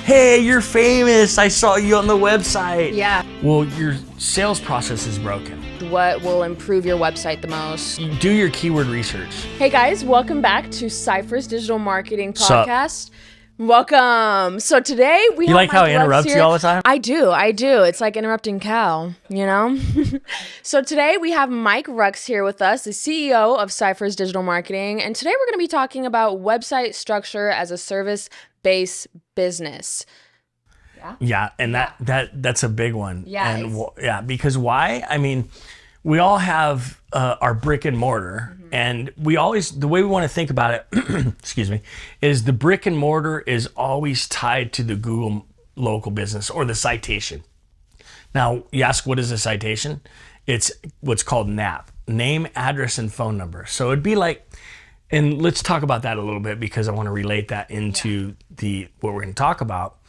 Hey, you're famous. I saw you on the website. Yeah. Well, your sales process is broken. What will improve your website the most? You do your keyword research. Hey guys, welcome back to Ciphers Digital Marketing Podcast. Welcome. So today we have You like Mike how I Rux interrupt here. you all the time? I do. It's like interrupting Cal, you know? So today we have Mike Rux here with us, the CEO of Ciphers Digital Marketing. And today we're going to be talking about website structure as a service-based business. Yeah, and that's a big one. Yeah, And because why? I mean, we all have our brick and mortar, and the way we want to think about it, excuse me, is the brick and mortar is always tied to the Google local business or the citation. Now, you ask, what is a citation? It's what's called NAP, name, address, and phone number. So it'd be like, and let's talk about that a little bit because I want to relate that into what we're going to talk about.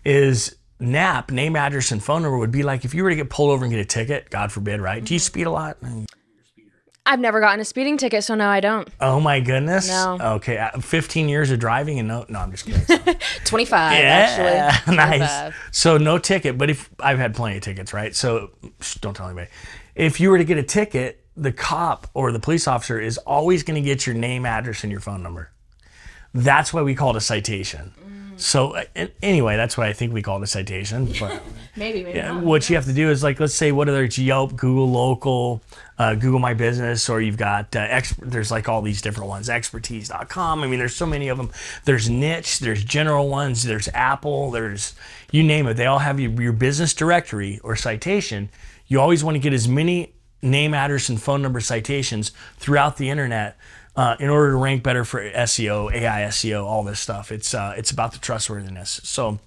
Is NAP, name, address, and phone number would be like if you were to get pulled over and get a ticket, God forbid, right? Do you speed a lot? I've never gotten a speeding ticket, so no, I don't. Oh my goodness. No. Okay, 15 years of driving and no, I'm just kidding. 25, actually. Nice. 25. So no ticket, but if I've had plenty of tickets, right? So don't tell anybody. If you were to get a ticket, the cop or the police officer is always going to get your name, address, and your phone number. That's why we call it a citation. So anyway, that's why I think we call it a citation. But Maybe not. what you have to do is like, let's say, whether it's Yelp, Google Local, Google My Business, or you've got there's like all these different ones, expertise.com. I mean, there's so many of them. There's niche, there's general ones, there's Apple, there's you name it. They all have your business directory or citation. You always want to get as many name, address, and phone number citations throughout the internet in order to rank better for SEO, AI SEO, all this stuff. It's about the trustworthiness. So,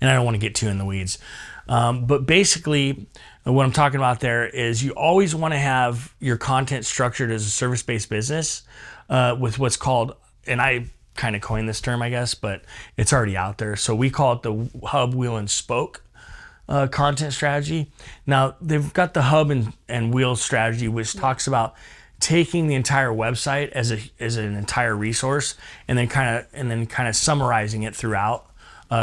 and I don't want to get too in the weeds, but basically what I'm talking about there is you always want to have your content structured as a service-based business with what's called, and I kind of coined this term, I guess, but it's already out there. So we call it the hub, wheel, and spoke content strategy. Now they've got the hub and wheel strategy, which talks about taking the entire website as an entire resource and then kind of summarizing it throughout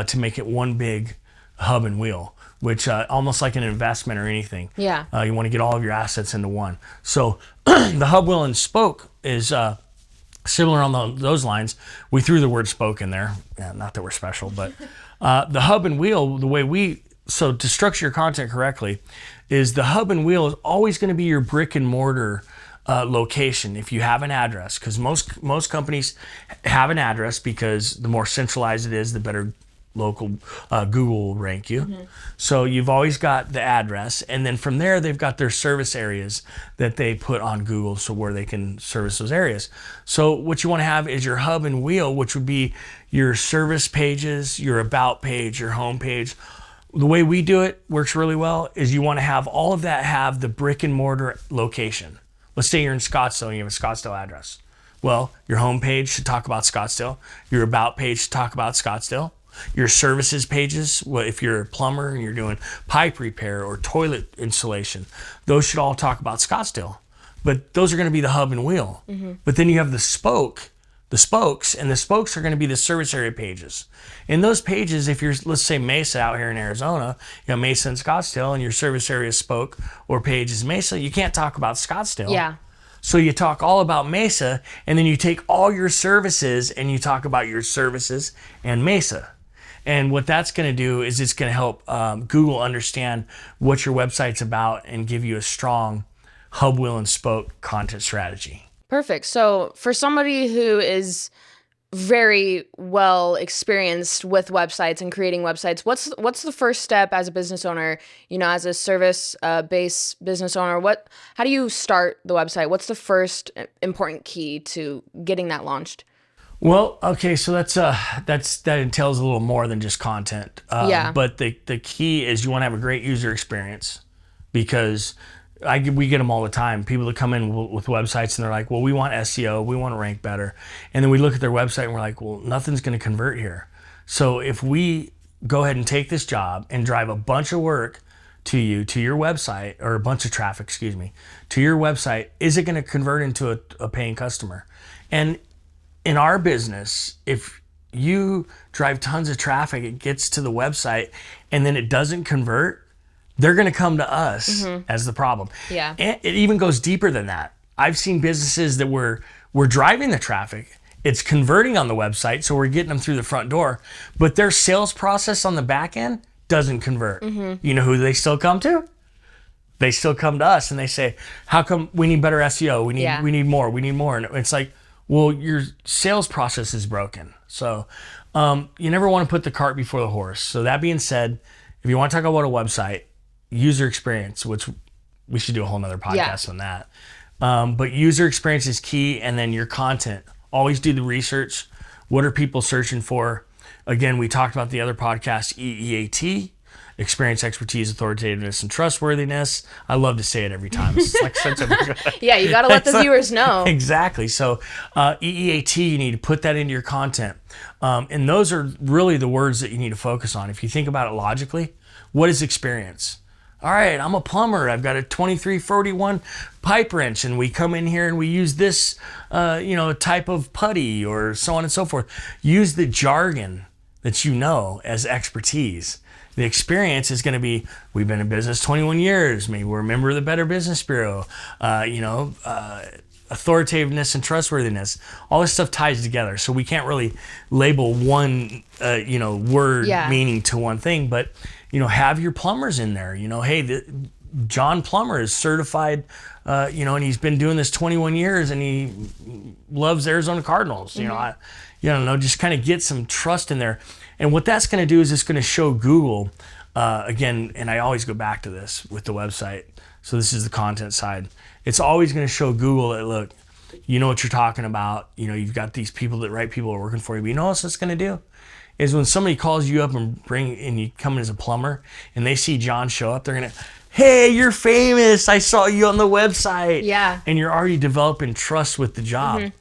to make it one big hub and wheel, which almost like an investment or anything. Yeah. You want to get all of your assets into one. So the hub, wheel, and spoke is similar on those lines. We threw the word spoke in there. Yeah, not that we're special, but the hub and wheel, so to structure your content correctly, is the hub and wheel is always going to be your brick and mortar location if you have an address, because most companies have an address because the more centralized it is, the better local Google will rank you. So you've always got the address, and then from there they've got their service areas that they put on Google, so where they can service those areas. So what you want to have is your hub and wheel, which would be your service pages, your about page, your home page. The way we do it works really well is you want to have all of that have the brick and mortar location. Let's say you're in Scottsdale and you have a Scottsdale address. Well, your home page should talk about Scottsdale. Your about page should talk about Scottsdale. Your services pages, if you're a plumber and you're doing pipe repair or toilet installation, those should all talk about Scottsdale. But those are going to be the hub and wheel. But then you have the spokes, and the spokes are going to be the service area pages. In those pages, if you're, let's say, Mesa out here in Arizona, you have Mesa and Scottsdale, and your service area spoke or page is Mesa, you can't talk about Scottsdale. Yeah. So you talk all about Mesa, and then you take all your services and you talk about your services and Mesa. And what that's going to do is it's going to help Google understand what your website's about and give you a strong hub, wheel, and spoke content strategy. Perfect. So for somebody who is very well experienced with websites and creating websites, what's the first step as a business owner, as a service based business owner? How do you start the website? What's the first important key to getting that launched? Well, okay, so that entails a little more than just content. But the key is you want to have a great user experience, because we get them all the time. People that come in with websites and they're like, well, we want SEO, we want to rank better. And then we look at their website and we're like, well, nothing's going to convert here. So if we go ahead and take this job and drive a bunch of work to your website, or a bunch of traffic, to your website, is it going to convert into a paying customer? And in our business, if you drive tons of traffic, it gets to the website, and then it doesn't convert, they're going to come to us as the problem. Yeah. And it even goes deeper than that. I've seen businesses that we're driving the traffic. It's converting on the website, so we're getting them through the front door, but their sales process on the back end doesn't convert. You know who they still come to? They still come to us and they say, how come we need better SEO? We need more. And it's like, well, your sales process is broken. So you never want to put the cart before the horse. So that being said, if you want to talk about a website, user experience, which we should do a whole nother podcast on that. But user experience is key. And then your content, always do the research. What are people searching for? Again, we talked about the other podcast, EEAT. Experience, expertise, authoritativeness, and trustworthiness. I love to say it every time. It's like such a Yeah, you got to let the viewers know. Exactly. So EEAT, you need to put that into your content. And those are really the words that you need to focus on. If you think about it logically, what is experience? All right, I'm a plumber. I've got a 2341 pipe wrench, and we come in here and we use this, type of putty or so on and so forth. Use the jargon that you know as expertise. The experience is going to be, we've been in business 21 years. Maybe we're a member of the Better Business Bureau. Authoritativeness and trustworthiness. All this stuff ties together. So we can't really label one, word meaning to one thing. But, have your plumbers in there. Hey, John Plumber is certified, and he's been doing this 21 years and he loves Arizona Cardinals. Just kind of get some trust in there. And what that's going to do is it's going to show Google, again, and I always go back to this with the website. So this is the content side. It's always going to show Google that, look, you know what you're talking about. You've got these people, the right people are working for you. But you know what it's going to do? Is when somebody calls you up and you come in as a plumber and they see John show up, they're going to, hey, you're famous. I saw you on the website. Yeah. And you're already developing trust with the job.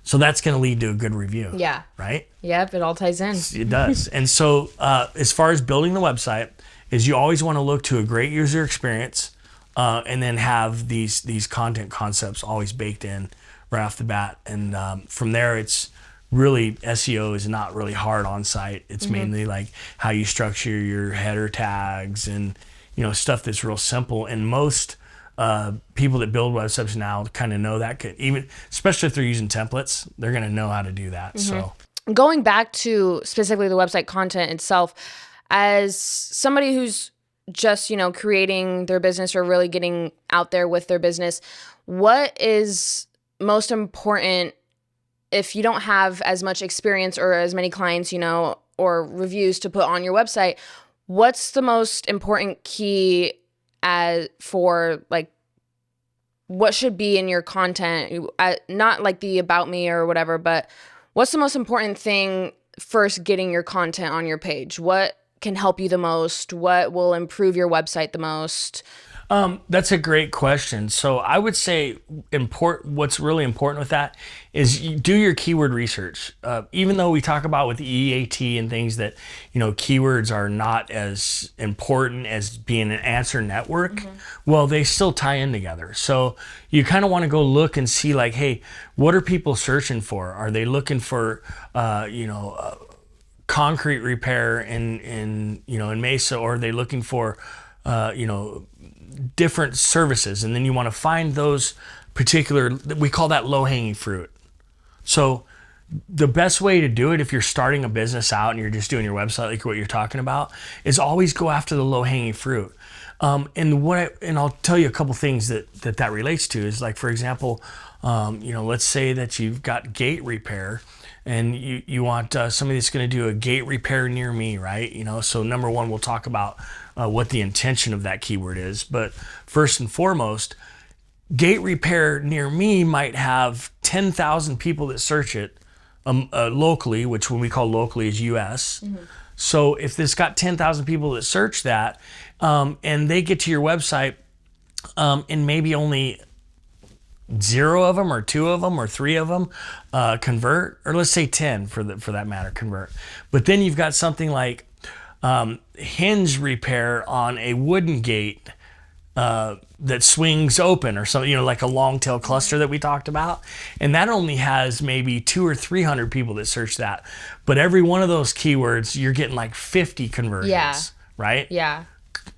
So that's going to lead to a good review. Yeah. Right? Yep, it all ties in. It does. And so as far as building the website, is you always want to look to a great user experience and then have these content concepts always baked in right off the bat. And from there, it's really, SEO is not really hard on site. It's mainly like how you structure your header tags and, stuff that's real simple. And most people that build websites now kind of know that, even especially if they're using templates, they're going to know how to do that. So going back to specifically the website content itself, as somebody who's just, creating their business or really getting out there with their business, what is most important if you don't have as much experience or as many clients, or reviews to put on your website? What's the most important key for like what should be in your content? Not like the about me or whatever, but what's the most important thing first getting your content on your page? What can help you the most? What will improve your website the most? That's a great question. So I would say what's really important with that is you do your keyword research. Even though we talk about with EEAT and things that, keywords are not as important as being an answer network, well, they still tie in together. So you kind of want to go look and see like, hey, what are people searching for? Are they looking for, concrete repair in Mesa, or are they looking for, different services? And then you want to find those particular, we call that low-hanging fruit. So the best way to do it if you're starting a business out and you're just doing your website like what you're talking about is always go after the low-hanging fruit. And I'll tell you a couple things that relates to is like, for example, let's say that you've got gate repair and you want somebody that's going to do a gate repair near me, right? So number one, we'll talk about what the intention of that keyword is. But first and foremost, gate repair near me might have 10,000 people that search it locally, which when we call locally is US. So if this got 10,000 people that search that and they get to your website and maybe only 0 of them or 2 of them or 3 of them convert, or let's say 10 for that matter convert. But then you've got something like hinge repair on a wooden gate that swings open or something, like a long tail cluster that we talked about. And that only has maybe 200 or 300 people that search that. But every one of those keywords, you're getting like 50 conversions, right? Yeah.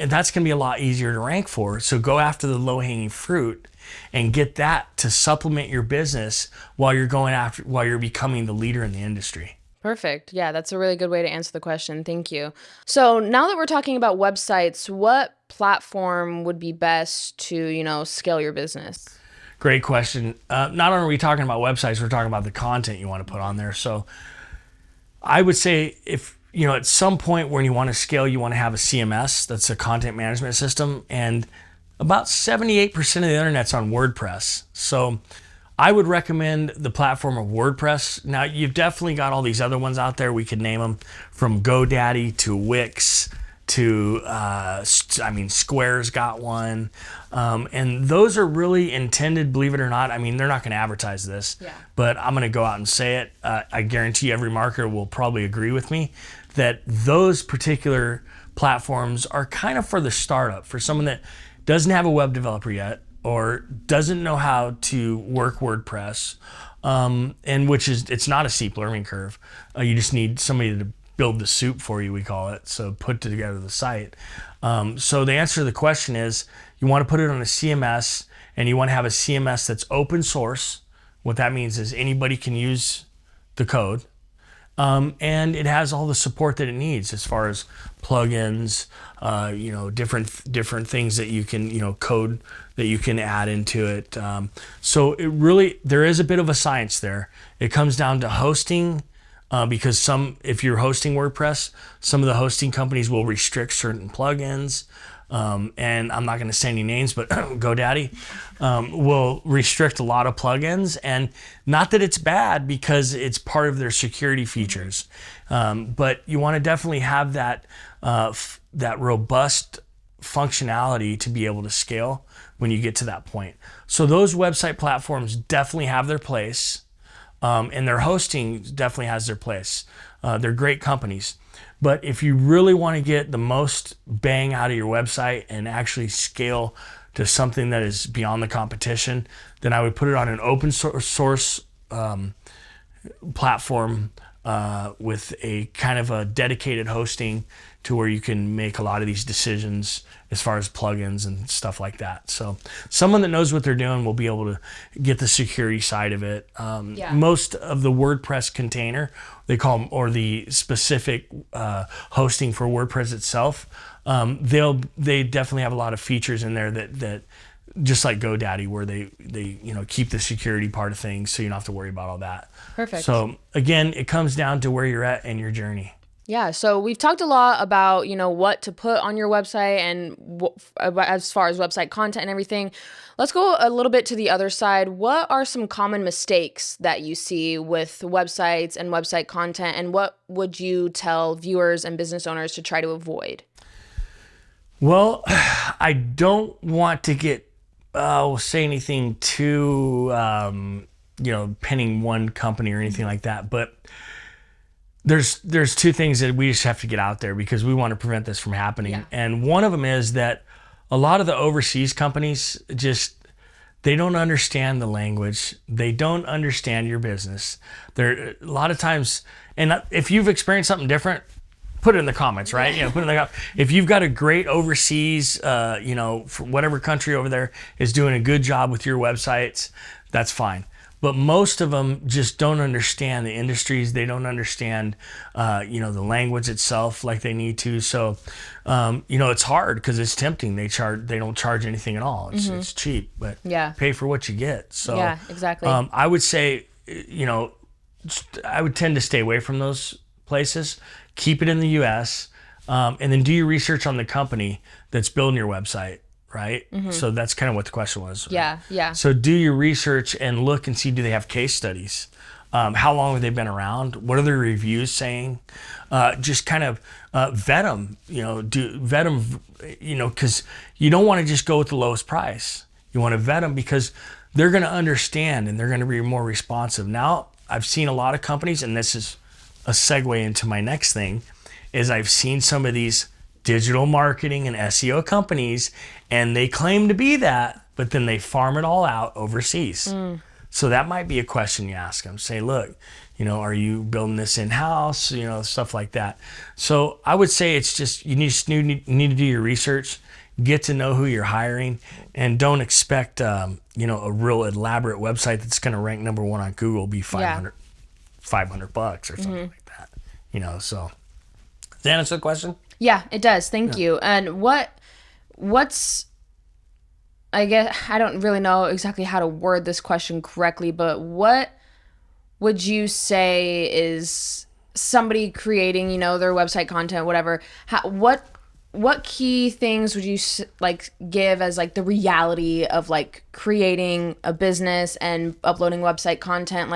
And that's going to be a lot easier to rank for. So go after the low hanging fruit and get that to supplement your business while you're becoming the leader in the industry. Perfect. Yeah, that's a really good way to answer the question. Thank you. So now that we're talking about websites, what platform would be best to, scale your business? Great question. Not only are we talking about websites, we're talking about the content you want to put on there. So I would say if, at some point when you want to scale, you want to have a CMS, that's a content management system. And about 78% of the internet's on WordPress. So I would recommend the platform of WordPress. Now, you've definitely got all these other ones out there. We could name them from GoDaddy to Wix to, Square's got one. And those are really intended, believe it or not. I mean, they're not going to advertise this, but I'm going to go out and say it. I guarantee every marketer will probably agree with me that those particular platforms are kind of for the startup, for someone that doesn't have a web developer yet, or doesn't know how to work WordPress, and it's not a steep learning curve. You just need somebody to build the soup for you, we call it. So put together the site. So the answer to the question is you want to put it on a CMS, and you want to have a CMS that's open source. What that means is anybody can use the code. And it has all the support that it needs as far as plugins, different things that you can, code that you can add into it. So there is a bit of a science there. It comes down to hosting, because if you're hosting WordPress, some of the hosting companies will restrict certain plugins. And I'm not going to say any names, but GoDaddy will restrict a lot of plugins, and not that it's bad because it's part of their security features, but you want to definitely have that robust functionality to be able to scale when you get to that point. So those website platforms definitely have their place, and their hosting definitely has their place. They're great companies. But if you really want to get the most bang out of your website and actually scale to something that is beyond the competition, then I would put it on an open source platform with a kind of a dedicated hosting to where you can make a lot of these decisions as far as plugins and stuff like that. So someone that knows what they're doing will be able to get the security side of it. Most of the WordPress container, they call them, or the specific hosting for WordPress itself, they definitely have a lot of features in there that just like GoDaddy, where they keep the security part of things, so you don't have to worry about all that. Perfect. So again, it comes down to where you're at in your journey. Yeah, so we've talked a lot about, what to put on your website and as far as website content and everything. Let's go a little bit to the other side. What are some common mistakes that you see with websites and website content, and what would you tell viewers and business owners to try to avoid? Well, I don't want to say anything too, pinning one company or anything like that, but there's two things that we just have to get out there because we want to prevent this from happening. Yeah. And one of them is that a lot of the overseas companies they don't understand the language. They don't understand your business. They're a lot of times, and if you've experienced something different, put it in the comments, right? Put it in the comments. If you've got a great overseas, for whatever country over there is doing a good job with your websites, that's fine. But most of them just don't understand the industries. They don't understand, the language itself like they need to. So, it's hard because it's tempting. They don't charge anything at all. It's cheap, but pay for what you get. So, yeah, exactly. I would say, I would tend to stay away from those places. Keep it in the U.S. And then do your research on the company that's building your website. Right? Mm-hmm. So that's kind of what the question was. Right? Yeah. So do your research and look and see, do they have case studies? How long have they been around? What are their reviews saying? Just kind of vet them, because you don't want to just go with the lowest price. You want to vet them because they're going to understand and they're going to be more responsive. Now, I've seen a lot of companies, and this is a segue into my next thing, is I've seen some of these digital marketing and SEO companies, and they claim to be that, but then they farm it all out overseas. So that might be a question you ask them. Say, look, are you building this in-house? Stuff like that. So I would say it's just, you need to do your research, get to know who you're hiring, and don't expect, a real elaborate website that's going to rank number one on Google be $500 bucks or something like that. So does that answer the question? Yeah, it does. Thank you. And what's, I guess, I don't really know exactly how to word this question correctly, but what would you say is somebody creating, their website content, whatever, what key things would you give as the reality of creating a business and uploading website content?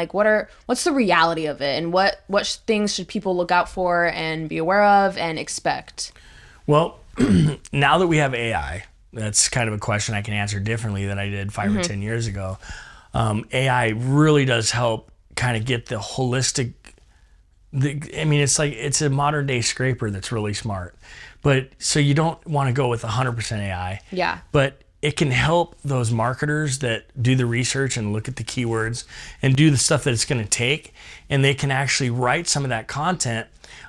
What's the reality of it, and what things should people look out for and be aware of and expect? Well, now that we have AI, that's kind of a question I can answer differently than I did 5 or 10 years ago. AI really does help kind of get the holistic. It's a modern day scraper that's really smart. But so you don't want to go with 100% AI. Yeah. But it can help those marketers that do the research and look at the keywords and do the stuff that it's going to take. And they can actually write some of that content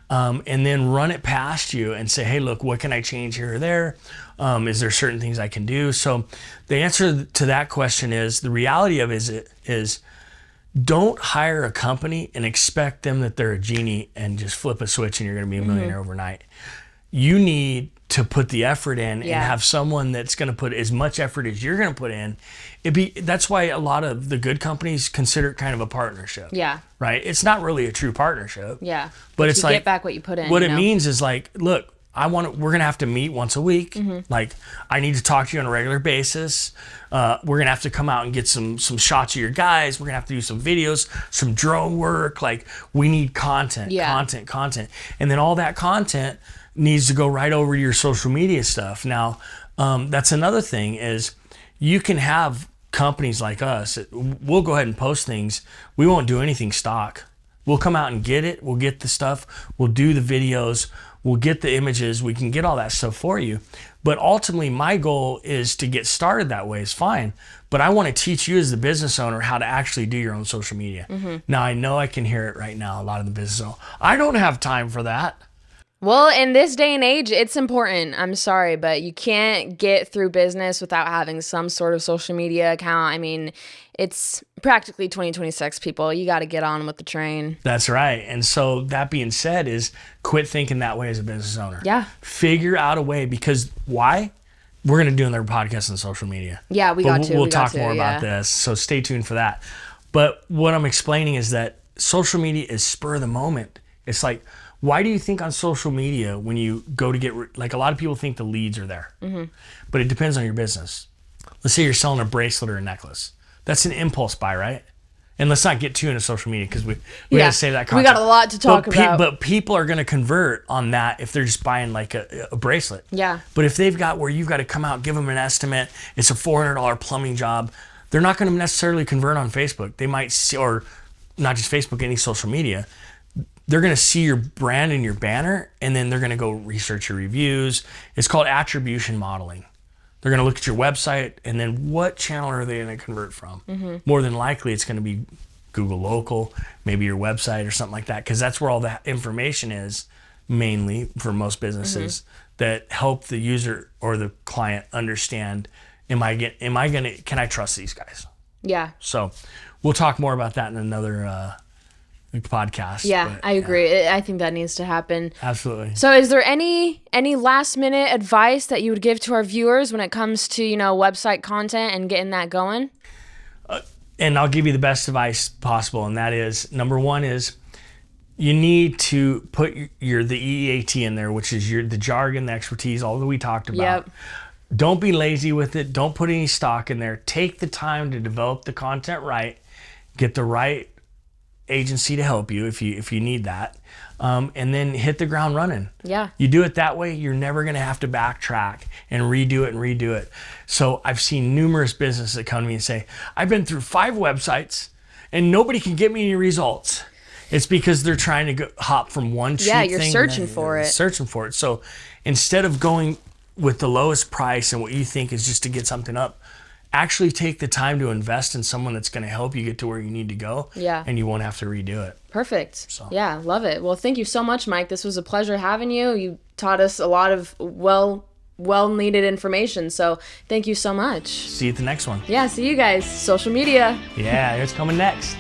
and then run it past you and say, hey, look, what can I change here or there? Is there certain things I can do? So the answer to that question is, the reality of it is don't hire a company and expect them that they're a genie and just flip a switch and you're going to be a millionaire overnight. You need to put the effort in and have someone that's going to put as much effort as you're going to put in. That's why a lot of the good companies consider it kind of a partnership. Yeah. Right? It's not really a true partnership. Yeah. But it's you get back what you put in. What it means is look, we're going to have to meet once a week. I need to talk to you on a regular basis. We're going to have to come out and get some shots of your guys. We're going to have to do some videos, some drone work. We need content. And then all that content needs to go right over to your social media stuff. Now, that's another thing is you can have companies like us. We'll go ahead and post things. We won't do anything stock. We'll come out and get it. We'll get the stuff. We'll do the videos. We'll get the images. We can get all that stuff for you. But ultimately, my goal is to get started that way is fine. But I want to teach you as the business owner how to actually do your own social media. Now, I know I can hear it right now, a lot of the business owners. I don't have time for that. Well, in this day and age, it's important. I'm sorry, but you can't get through business without having some sort of social media account. It's practically 2026, people. You got to get on with the train. That's right. And so that being said is quit thinking that way as a business owner. Yeah. Figure out a way, because why? We're going to do another podcast on social media. Yeah, we'll talk more about this. So stay tuned for that. But what I'm explaining is that social media is spur of the moment. It's why do you think on social media when you go to get, a lot of people think the leads are there, but it depends on your business. Let's say you're selling a bracelet or a necklace. That's an impulse buy, right? And let's not get too into social media because we got to save that content. We got a lot to talk about. But people are going to convert on that if they're just buying a bracelet. Yeah. But if they've got where you've got to come out, give them an estimate, it's a $400 plumbing job, they're not going to necessarily convert on Facebook. They might see, or not just Facebook, any social media. They're going to see your brand and your banner, and then they're going to go research your reviews. It's called attribution modeling. They're going to look at your website, and then what channel are they going to convert from? More than likely, it's going to be Google Local, maybe your website or something like that, because that's where all that information is, mainly for most businesses, that help the user or the client understand, can I trust these guys? Yeah. So we'll talk more about that in another podcast. Yeah, I agree. I think that needs to happen. Absolutely. So is there any last minute advice that you would give to our viewers when it comes to, website content and getting that going? And I'll give you the best advice possible. And that is, number one is you need to put the EEAT in there, which is the jargon, the expertise, all that we talked about. Yep. Don't be lazy with it. Don't put any stock in there. Take the time to develop the content right. Get the right agency to help you if you need that, and then hit the ground running. Yeah. You do it that way, you're never going to have to backtrack and redo it. So I've seen numerous businesses that come to me and say, I've been through 5 websites and nobody can get me any results. It's because they're trying to hop from one cheap Yeah, you're thing searching for it. Searching for it. So instead of going with the lowest price and what you think is just to get something up, actually take the time to invest in someone that's going to help you get to where you need to go. Yeah. And you won't have to redo it. Perfect. So. Yeah, love it. Well, thank you so much, Mike. This was a pleasure having you. You taught us a lot of well-needed information. So thank you so much. See you at the next one. Yeah, see you guys. Social media. Yeah, it's coming next.